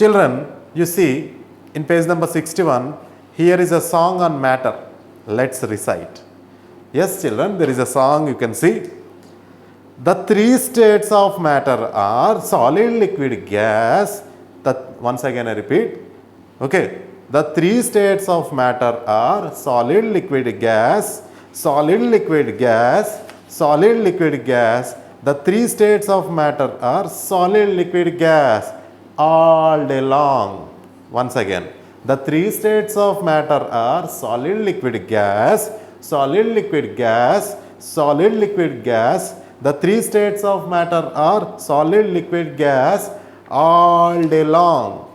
Children, you see in page number 61, here is a song on matter. Let's recite. Yes, children, there is a song you can see. The three states of matter are solid, liquid, gas. Once again I repeat. Okay. The three states of matter are solid, liquid, gas, solid, liquid, gas, solid, liquid, gas. The three states of matter are solid, liquid, gas all day long. Once again, the three states of matter are solid, liquid, gas, solid, liquid, gas, solid, liquid, gas. The three states of matter are solid, liquid, gas all day long.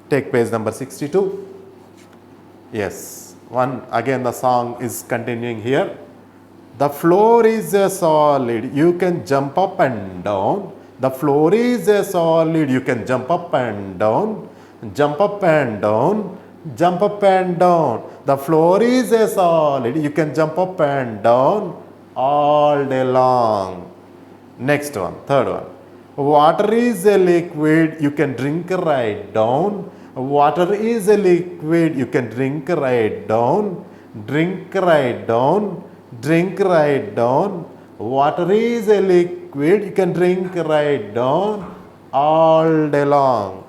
Take page number 62. Yes, again the song is continuing here. The floor is a solid, you can jump up and down. The floor is a solid, you can jump up and down, jump up and down, jump up and down. The floor is a solid, you can jump up and down all day long. Next one, third one. Water is a liquid, you can drink right down. Water is a liquid, you can drink right down, drink right down, drink right down. Water is a liquid, you can drink right down all day long.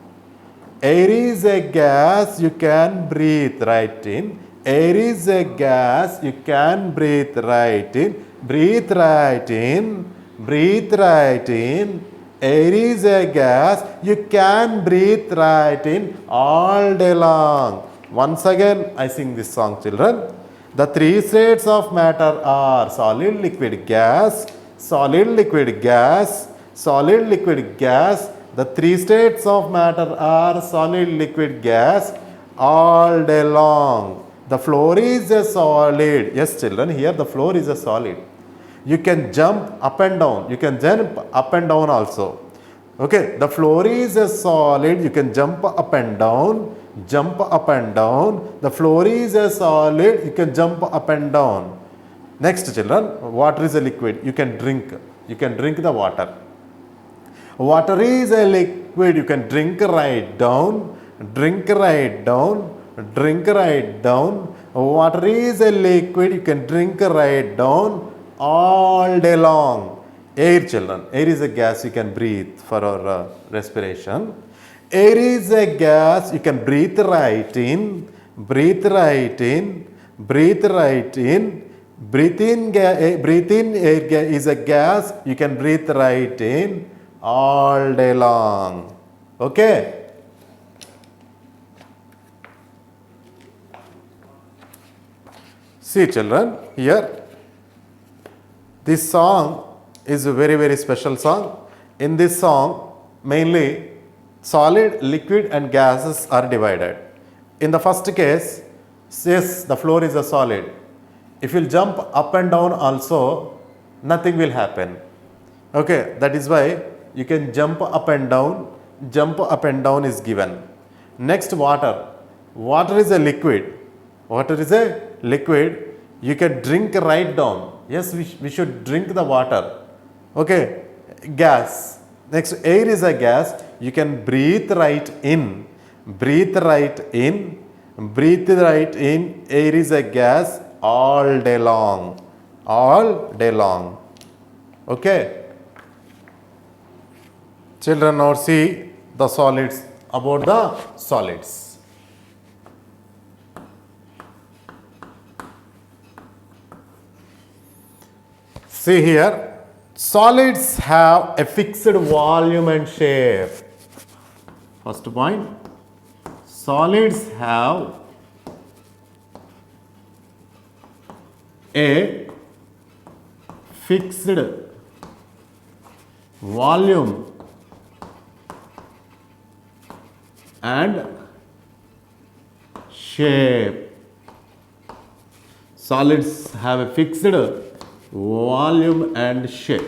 Air is a gas, you can breathe right in. Air is a gas, you can breathe right in. Breathe right in, breathe right in. Air is a gas, you can breathe right in all day long. Once again, I sing this song, children. The three states of matter are solid, liquid, gas, solid, liquid, gas, solid, liquid, gas. The three states of matter are solid, liquid, gas all day long. The floor is a solid. Yes, children, here the floor is a solid. You can jump up and down. You can jump up and down also. Okay, the floor is a solid. You can jump up and down. Jump up and down. The floor is a solid. You can jump up and down. Next, children, water is a liquid. You can drink. You can drink the water. Water is a liquid. You can drink right down. Drink right down. Drink right down. Water is a liquid. You can drink right down all day long. Air, children. Air is a gas you can breathe for our respiration. Air is a gas you can breathe right in. Breathe right in. Breathe right in. Breathe in air is a gas you can breathe right in all day long. Okay. See, children, here this song is a very, very special song. In this song, mainly solid, liquid and gases are divided. In the first case, yes, the floor is a solid. If you jump up and down also, nothing will happen. Okay, that is why you can jump up and down. Jump up and down is given. Next, water. Water is a liquid. Water is a liquid. You can drink right down. Yes, we should drink the water. Okay, gas. Next, air is a gas. You can breathe right in. Breathe right in. Breathe right in. Air is a gas all day long. All day long. Okay. Children, now see the solids, about the solids. See here, solids have a fixed volume and shape. First point, solids have a fixed volume and shape. Solids have a fixed volume and shape.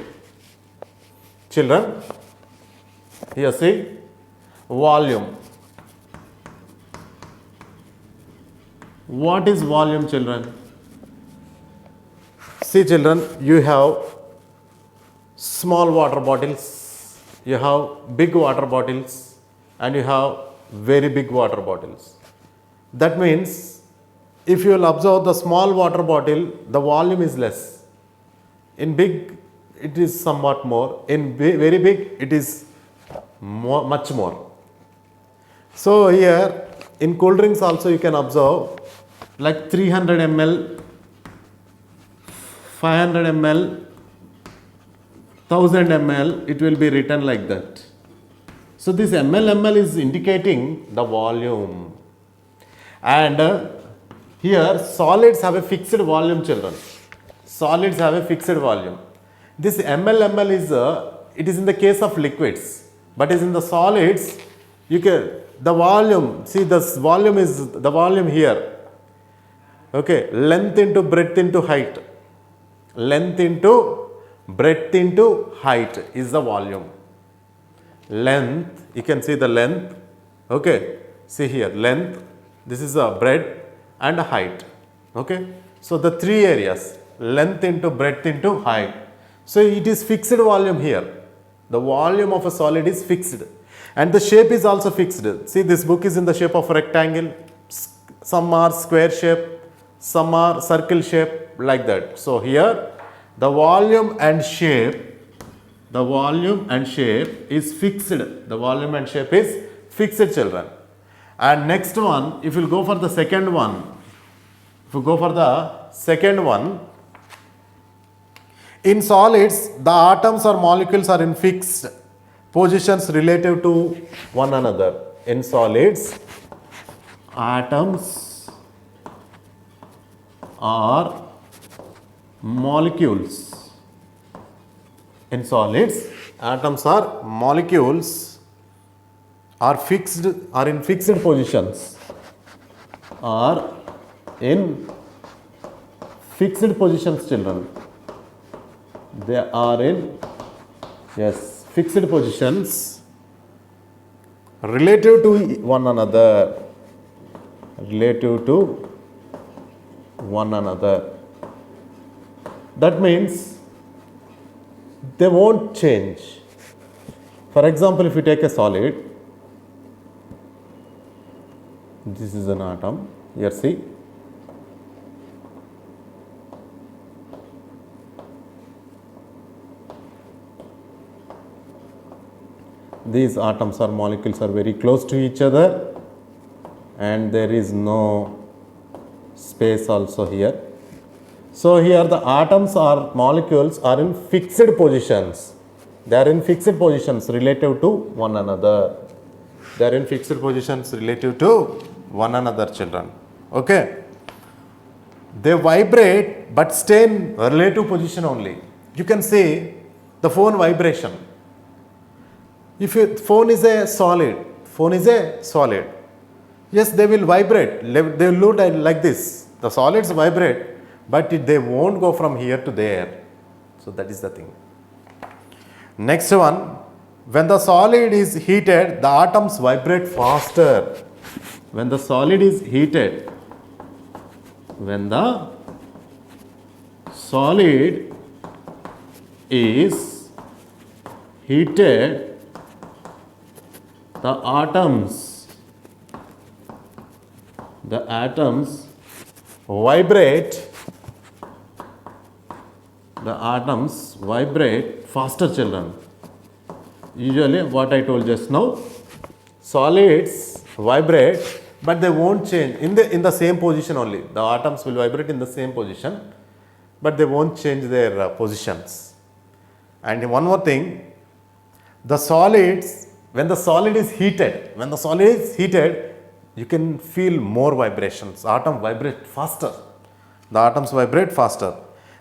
Children, here see, volume. What is volume, children? See, children, you have small water bottles, you have big water bottles, and you have very big water bottles. That means if you will observe the small water bottle, the volume is less. In big, it is somewhat more. In very big, it is much more. So here in cold drinks also you can observe like 300 ml, 500 ml, 1000 ml, it will be written like that. So this ml is indicating the volume. And here solids have a fixed volume, children. Solids have a fixed volume. This ml is it is in the case of liquids, but is in the solids you can the volume. See, this volume is the volume here. Okay, length into breadth into height. Length into breadth into height is the volume. Length, you can see the length. Okay, see here length. This is a breadth and a height. Okay, so the three areas, length into breadth into height. So it is fixed volume here. The volume of a solid is fixed and the shape is also fixed. See, this book is in the shape of a rectangle. Some are square shape, some are circle shape, like that. So here the volume and shape is fixed. The volume and shape is fixed, children. And next one, if you go for the second one, in solids, the atoms or molecules are in fixed positions relative to one another. In solids, atoms or molecules. In solids, atoms or molecules are in fixed positions. Are in fixed positions, children. They are in fixed positions relative to one another. That means they won't change. For example, if you take a solid, this is an atom. Here, see. These atoms or molecules are very close to each other and there is no space also here. So here the atoms or molecules are in fixed positions. They are in fixed positions relative to one another. They are in fixed positions relative to one another, children. Okay. They vibrate but stay in relative position only. You can see the phone vibration. If your phone is a solid, yes, they will vibrate. They will look like this. The solids vibrate, but they won't go from here to there. So that is the thing. Next one, when the solid is heated, the atoms vibrate faster. When the solid is heated, the atoms vibrate. The atoms vibrate faster, children. Usually, what I told just now, solids vibrate, but they won't change in the same position only. The atoms will vibrate in the same position, but they won't change their positions. And one more thing, the solids, when the solid is heated, you can feel more vibrations. Atoms vibrate faster. The atoms vibrate faster.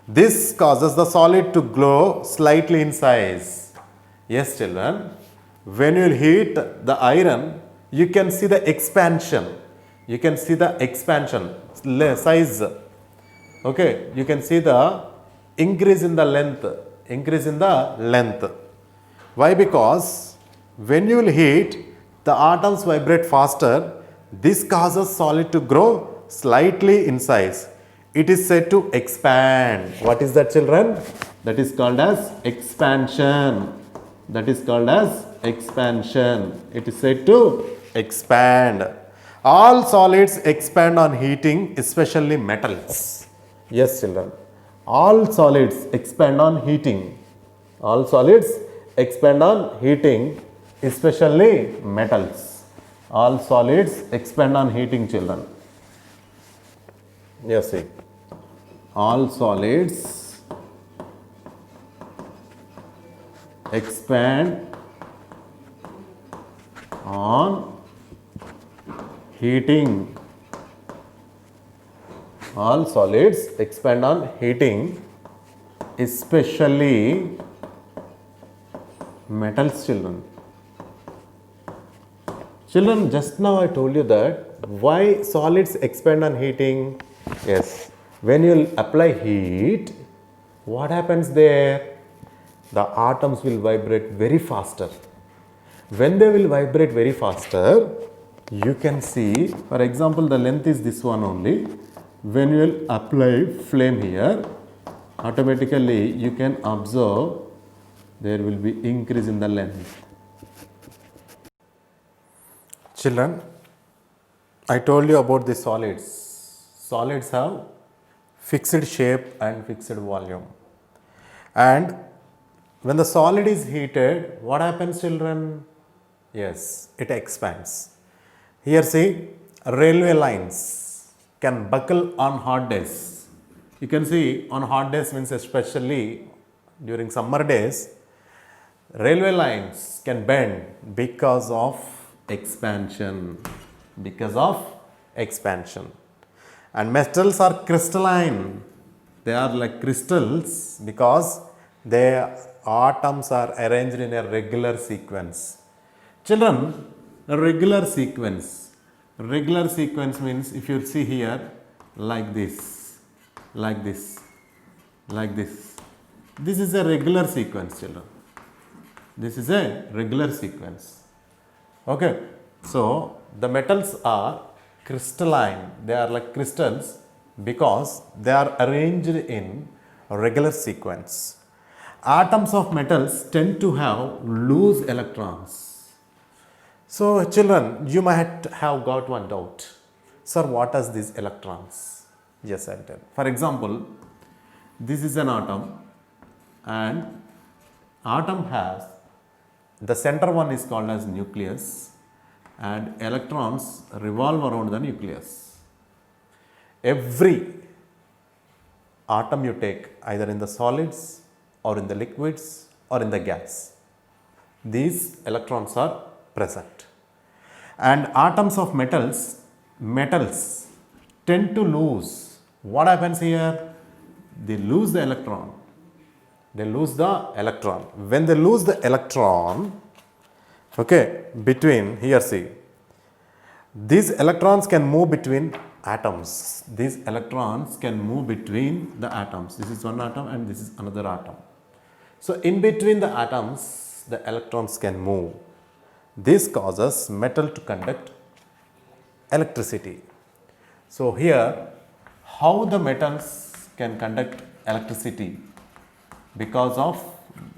This causes the solid to glow slightly in size. Yes, children. When you heat the iron, you can see the expansion. Size. Okay. You can see the increase in the length. Why? Because when you will heat, the atoms vibrate faster. This causes solid to grow slightly in size. It is said to expand. What is that, children? That is called as expansion. That is called as expansion. It is said to expand. All solids expand on heating, especially metals. Yes, children. All solids expand on heating. All solids expand on heating, especially metals. All solids expand on heating, children. Yes, see. All solids expand on heating. All solids expand on heating, especially metals, children. Children, just now I told you that why solids expand on heating. Yes, when you apply heat, what happens there? The atoms will vibrate very faster. When they will vibrate very faster, you can see, for example, the length is this one only. When you will apply flame here, automatically you can observe there will be increase in the length. Children, I told you about the solids. Solids have fixed shape and fixed volume. And when the solid is heated, what happens, children? Yes, it expands. Here see, railway lines can buckle on hot days. You can see on hot days means especially during summer days, railway lines can bend because of expansion. Because of expansion. And metals are crystalline. They are like crystals because their atoms are arranged in a regular sequence. Children, a regular sequence. Regular sequence means if you see here like this, like this, like this. This is a regular sequence, children. This is a regular sequence. Okay. So, the metals are crystalline. They are like crystals because they are arranged in a regular sequence. Atoms of metals tend to have loose electrons. So, children, you might have got one doubt. Sir, what are these electrons? Yes, I'll tell. For example, this is an atom and atom has, the center one is called as nucleus and electrons revolve around the nucleus. Every atom you take, either in the solids or in the liquids or in the gas, these electrons are present. And atoms of metals tend to lose. What happens here? They lose the electron. They lose the electron. When they lose the electron, okay, between, here see, these electrons can move between atoms. These electrons can move between the atoms. This is one atom and this is another atom. So, in between the atoms, the electrons can move. This causes metal to conduct electricity. So, here, how the metals can conduct electricity? Because of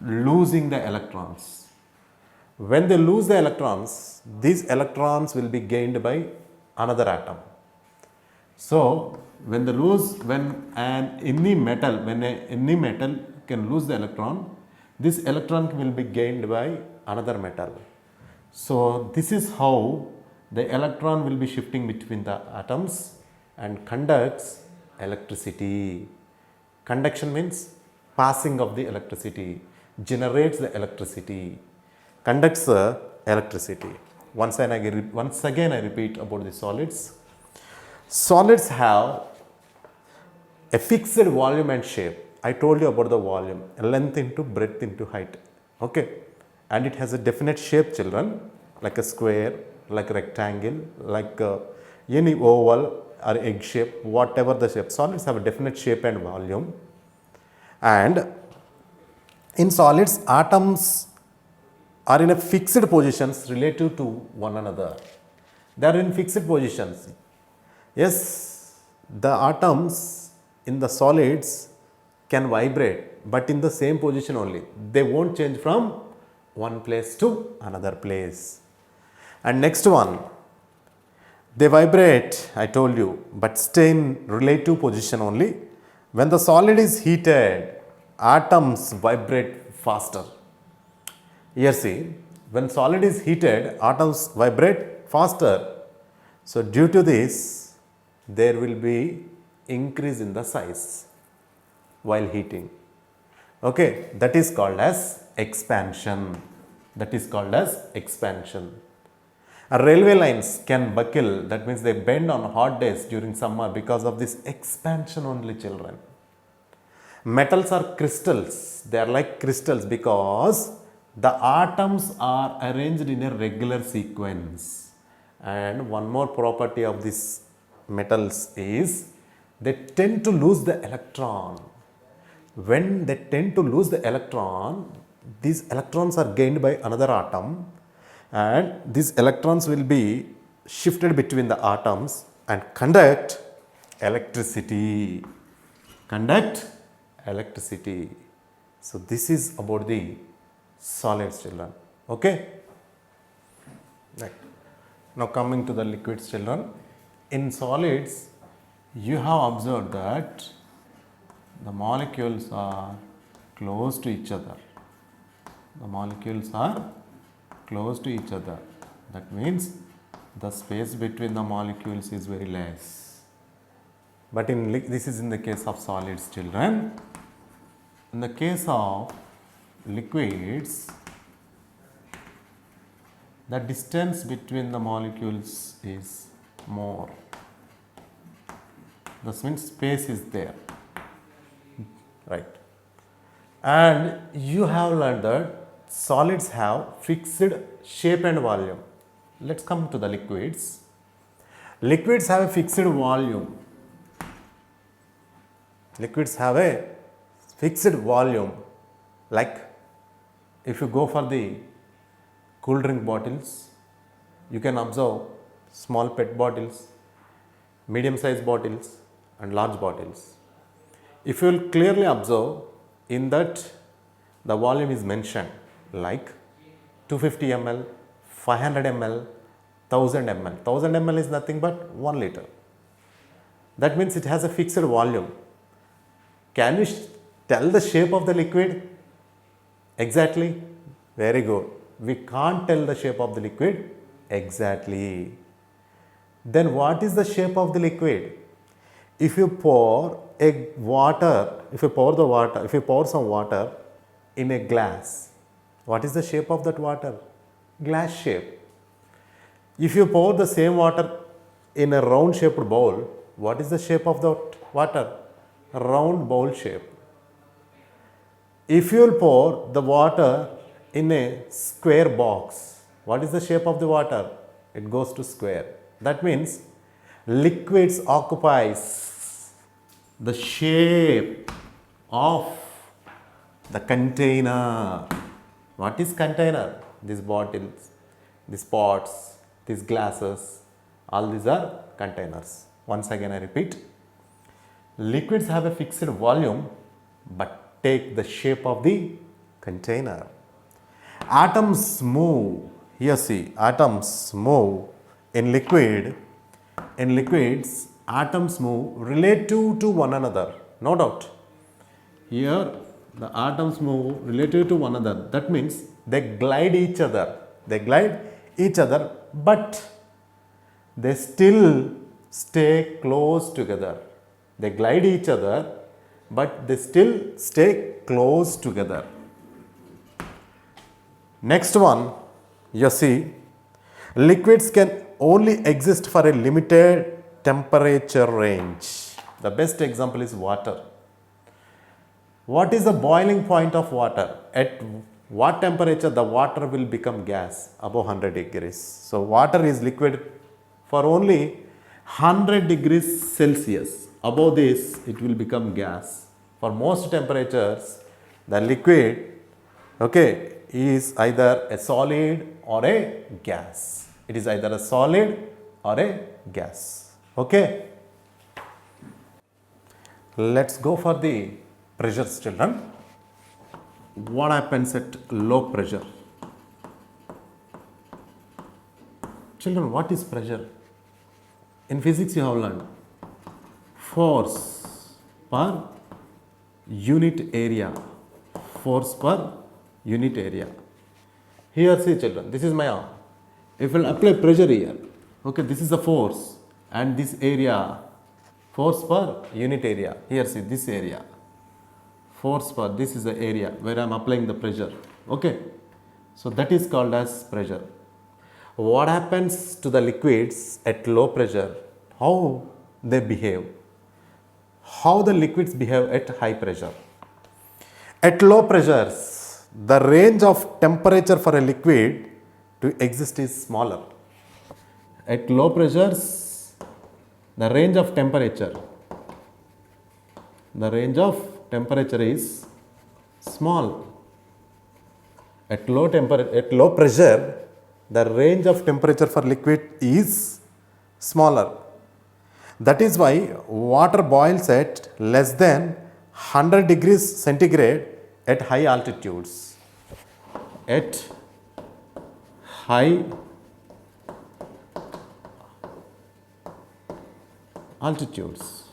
losing the electrons. When they lose the electrons, these electrons will be gained by another atom. So, when any metal can lose the electron, this electron will be gained by another metal. So, this is how the electron will be shifting between the atoms and conducts electricity. Conduction means passing of the electricity, generates the electricity, conducts the electricity. Once again I repeat about the solids. Solids have a fixed volume and shape. I told you about the volume, length into breadth into height. Okay. And it has a definite shape, children, like a square, like a rectangle, like any oval or egg shape, whatever the shape. Solids have a definite shape and volume. And in solids, atoms are in a fixed positions relative to one another. They are in fixed positions. Yes, the atoms in the solids can vibrate, but in the same position only. They won't change from one place to another place. And next one, they vibrate, I told you, but stay in relative position only. When the solid is heated, atoms vibrate faster. Here see, when solid is heated, atoms vibrate faster. So due to this, there will be increase in the size while heating. Okay, that is called as expansion. That is called as expansion. Railway lines can buckle, that means they bend on hot days during summer because of this expansion only, children. Metals are crystals, they are like crystals because the atoms are arranged in a regular sequence. And one more property of these metals is they tend to lose the electron. When they tend to lose the electron, these electrons are gained by another atom, and these electrons will be shifted between the atoms and conduct electricity. Conduct electricity. So this is about the solids, children. Okay. Right. Now coming to the liquids, children. In solids, you have observed that the molecules are close to each other. The molecules are close to each other. That means the space between the molecules is very less. But this is in the case of solids, children. In the case of liquids, the distance between the molecules is more. That means space is there. Right. And you have learned that solids have fixed shape and volume. Let's come to the liquids. Liquids have a fixed volume. Liquids have a fixed volume. Like if you go for the cool drink bottles, you can observe small PET bottles, medium size bottles and large bottles. If you will clearly observe, in that the volume is mentioned like 250 ml, 500 ml, 1000 ml. 1000 ml is nothing but 1 liter. That means it has a fixed volume. Can you tell the shape of the liquid? Exactly. Very good. We can't tell the shape of the liquid exactly. Then what is the shape of the liquid? If you pour some water in a glass, what is the shape of that water? Glass shape. If you pour the same water in a round shaped bowl, what is the shape of that water? Round bowl shape. If you will pour the water in a square box, what is the shape of the water? It goes to square. That means liquids occupies the shape of the container. What is container? These bottles, these pots, these glasses, all these are containers. Once again I repeat, liquids have a fixed volume but take the shape of the container. Atoms move. Here see, atoms move in liquid. In liquids, atoms move relative to one another. No doubt. Here the atoms move relative to one another. That means they glide each other. They glide each other, but they still stay close together. They glide each other, but they still stay close together. Next one, you see, liquids can only exist for a limited temperature range. The best example is water. What is the boiling point of water? At what temperature the water will become gas? Above 100 degrees. So water is liquid for only 100 degrees Celsius. Above this, it will become gas. For most temperatures, the liquid, okay, is either a solid or a gas. It is either a solid or a gas. Okay. Let's go for the pressures, children. What happens at low pressure? Children, what is pressure? In physics you have learned force per unit area. Force per unit area. Here see children, this is my arm. If I apply pressure here, okay, this is the force and this area, force per unit area. Here see this area, force per, this is the area where I am applying the pressure, okay. So that is called as pressure. What happens to the liquids at low pressure? How they behave? How the liquids behave at high pressure? At low pressures, the range of temperature for a liquid to exist is smaller. At low pressures, the range of temperature is small. At low pressure, the range of temperature for liquid is smaller. That is why water boils at less than 100 degrees centigrade at high altitudes. At high altitudes.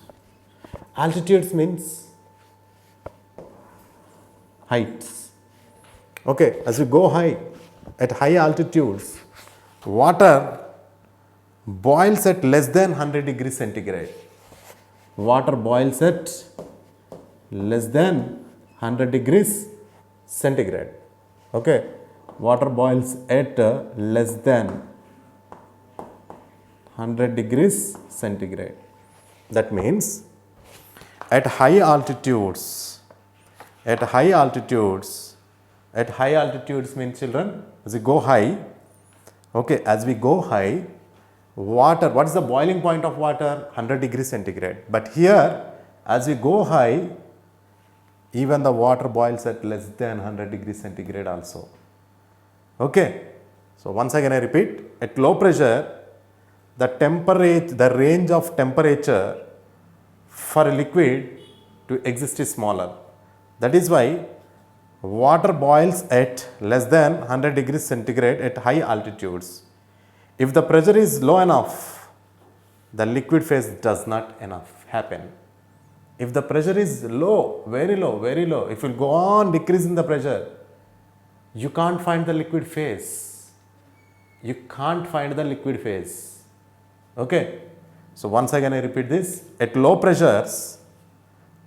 Altitudes means heights. Okay, as you go high, at high altitudes, water boils at less than 100 degrees centigrade. Water boils at less than 100 degrees centigrade. Okay, water boils at less than 100 degrees centigrade. That means at high altitudes means children, as we go high, okay, as we go high, water, what is the boiling point of water? 100 degrees centigrade. But here, as we go high, even the water boils at less than 100 degrees centigrade also. Okay. So once again I repeat, at low pressure, the range of temperature for a liquid to exist is smaller. That is why water boils at less than 100 degrees centigrade at high altitudes. If the pressure is low enough, the liquid phase does not happen. If the pressure is low, very low, if you go on decreasing the pressure, you can't find the liquid phase. Okay. So once again I repeat this, at low pressures,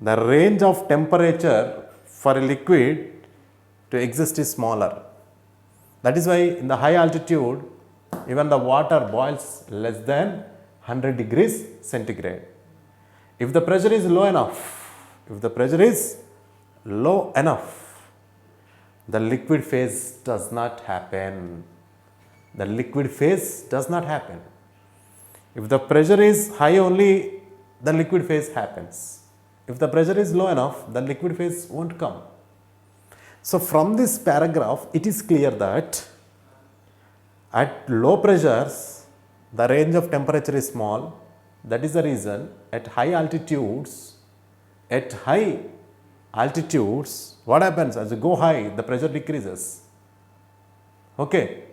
the range of temperature for a liquid to exist is smaller. That is why in the high altitude, even the water boils less than 100 degrees centigrade. If the pressure is low enough, the liquid phase does not happen. If the pressure is high only, the liquid phase happens. If the pressure is low enough, the liquid phase won't come. So from this paragraph, it is clear that at low pressures, the range of temperature is small. That is the reason at high altitudes, what happens? As you go high, the pressure decreases. Okay.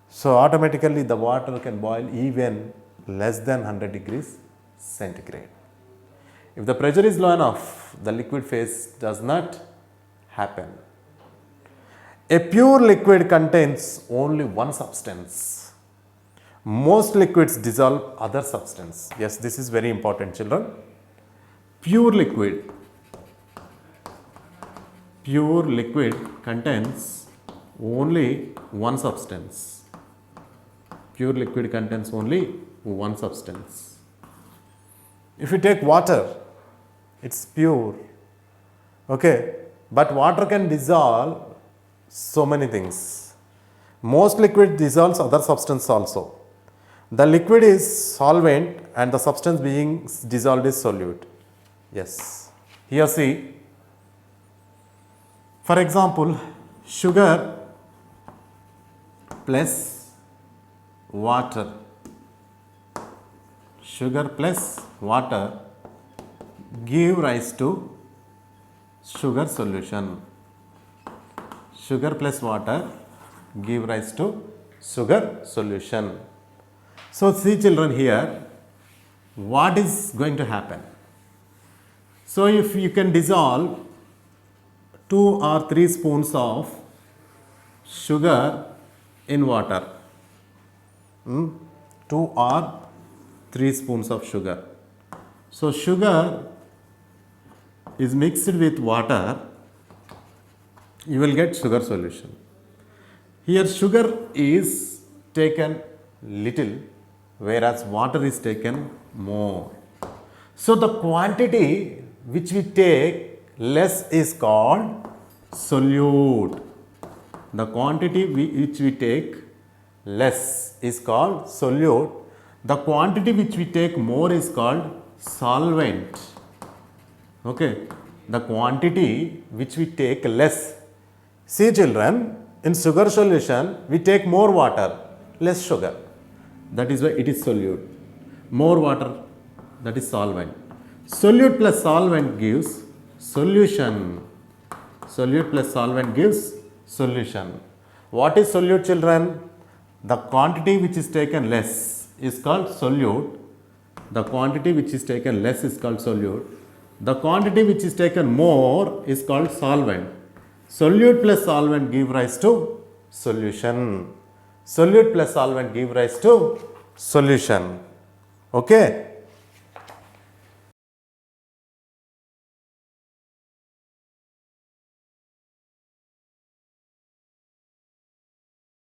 So automatically the water can boil even less than 100 degrees centigrade. If the pressure is low enough, the liquid phase does not happen. A pure liquid contains only one substance. Most liquids dissolve other substance. Yes, this is very important, children. Pure liquid contains only one substance. Pure liquid contains only one substance. If you take water, it's pure. Okay, but water can dissolve so many things. Most liquid dissolves other substance also. The liquid is solvent and the substance being dissolved is solute. Yes. Here see, for example, sugar plus water. Sugar plus water give rise to sugar solution. Sugar plus water give rise to sugar solution. So see children here, what is going to happen? So if you can dissolve 2 or 3 spoons of sugar in water, 2 or 3 spoons of sugar. So sugar is mixed with water, you will get sugar solution. Here sugar is taken little, whereas water is taken more. So the quantity which we take less is called solute. The quantity which we take less is called solute. The quantity which we take more is called solvent. Okay. The quantity which we take less. See children, in sugar solution, we take more water, less sugar. That is why it is solute. More water, that is solvent. Solute plus solvent gives solution. Solute plus solvent gives solution. What is solute children? The quantity which is taken less is called solute. The quantity which is taken less is called solute. The quantity which is taken more is called solvent. Solute plus solvent give rise to solution. Solute plus solvent give rise to solution. Okay.